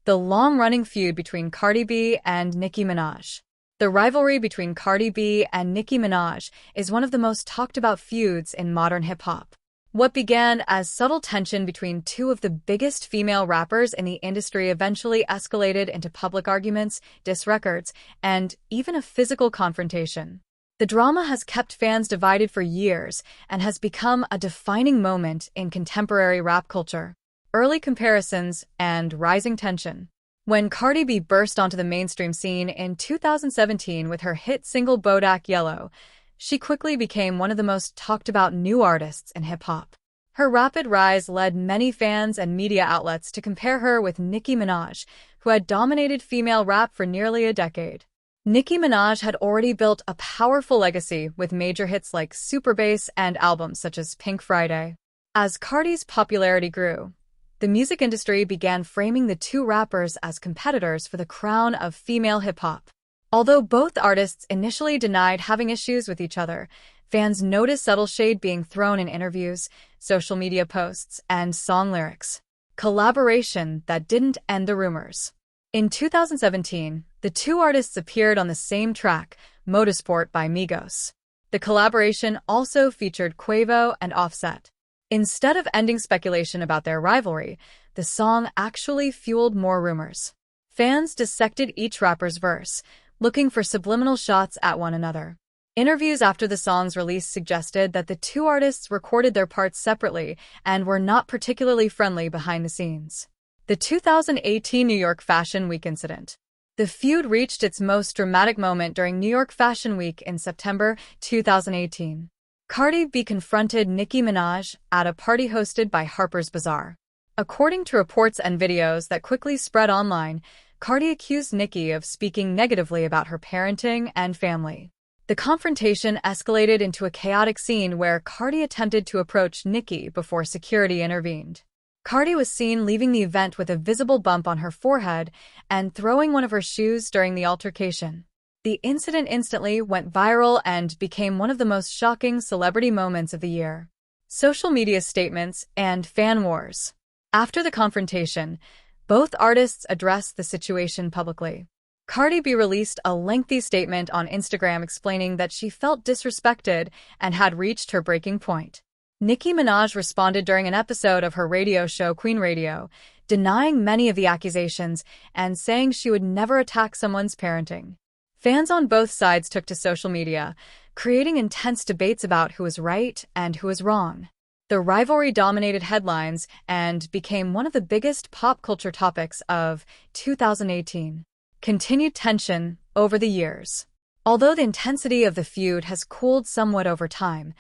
the long-running feud between Cardi B and Nicki Minaj. The rivalry between Cardi B and Nicki Minaj is one of the most talked-about feuds in modern hip-hop. What began as subtle tension between two of the biggest female rappers in the industry eventually escalated into public arguments, diss records, and even a physical confrontation. The drama has kept fans divided for years and has become a defining moment in contemporary rap culture. Early comparisons and rising tension. When Cardi B burst onto the mainstream scene in 2017 with her hit single Bodak Yellow, she quickly became one of the most talked-about new artists in hip-hop. Her rapid rise led many fans and media outlets to compare her with Nicki Minaj, who had dominated female rap for nearly a decade. Nicki Minaj had already built a powerful legacy with major hits like Super Bass and albums such as Pink Friday. As Cardi's popularity grew, the music industry began framing the two rappers as competitors for the crown of female hip-hop. Although both artists initially denied having issues with each other, fans noticed subtle shade being thrown in interviews, social media posts, and song lyrics. Collaboration that didn't end the rumors. In 2017, the two artists appeared on the same track, MotorSport by Migos. The collaboration also featured Quavo and Offset. Instead of ending speculation about their rivalry, the song actually fueled more rumors. Fans dissected each rapper's verse, looking for subliminal shots at one another. Interviews after the song's release suggested that the two artists recorded their parts separately and were not particularly friendly behind the scenes. The 2018 New York Fashion Week incident. The feud reached its most dramatic moment during New York Fashion Week in September 2018. Cardi B confronted Nicki Minaj at a party hosted by Harper's Bazaar. According to reports and videos that quickly spread online, Cardi accused Nicki of speaking negatively about her parenting and family. The confrontation escalated into a chaotic scene where Cardi attempted to approach Nicki before security intervened. Cardi was seen leaving the event with a visible bump on her forehead and throwing one of her shoes during the altercation. The incident instantly went viral and became one of the most shocking celebrity moments of the year. Social media statements and fan wars. After the confrontation, both artists addressed the situation publicly. Cardi B released a lengthy statement on Instagram explaining that she felt disrespected and had reached her breaking point. Nicki Minaj responded during an episode of her radio show Queen Radio, denying many of the accusations and saying she would never attack someone's parenting. Fans on both sides took to social media, creating intense debates about who was right and who was wrong. The rivalry dominated headlines and became one of the biggest pop culture topics of 2018. Continued tension over the years. Although the intensity of the feud has cooled somewhat over time,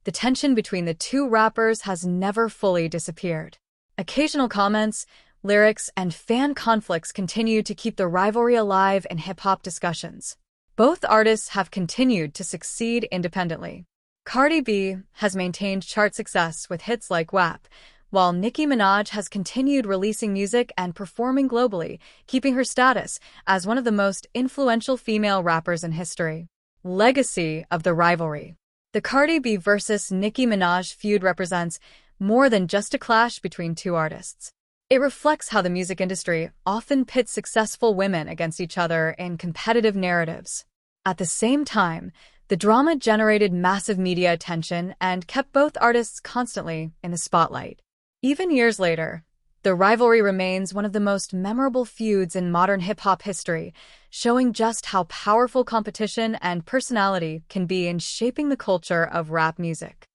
the tension between the two rappers has never fully disappeared. Occasional comments, lyrics, and fan conflicts continue to keep the rivalry alive in hip-hop discussions. Both artists have continued to succeed independently. Cardi B has maintained chart success with hits like WAP, while Nicki Minaj has continued releasing music and performing globally, keeping her status as one of the most influential female rappers in history. Legacy of the rivalry. The Cardi B versus Nicki Minaj feud represents more than just a clash between two artists. It reflects how the music industry often pits successful women against each other in competitive narratives. At the same time, the drama generated massive media attention and kept both artists constantly in the spotlight. Even years later, the rivalry remains one of the most memorable feuds in modern hip-hop history, showing just how powerful competition and personality can be in shaping the culture of rap music.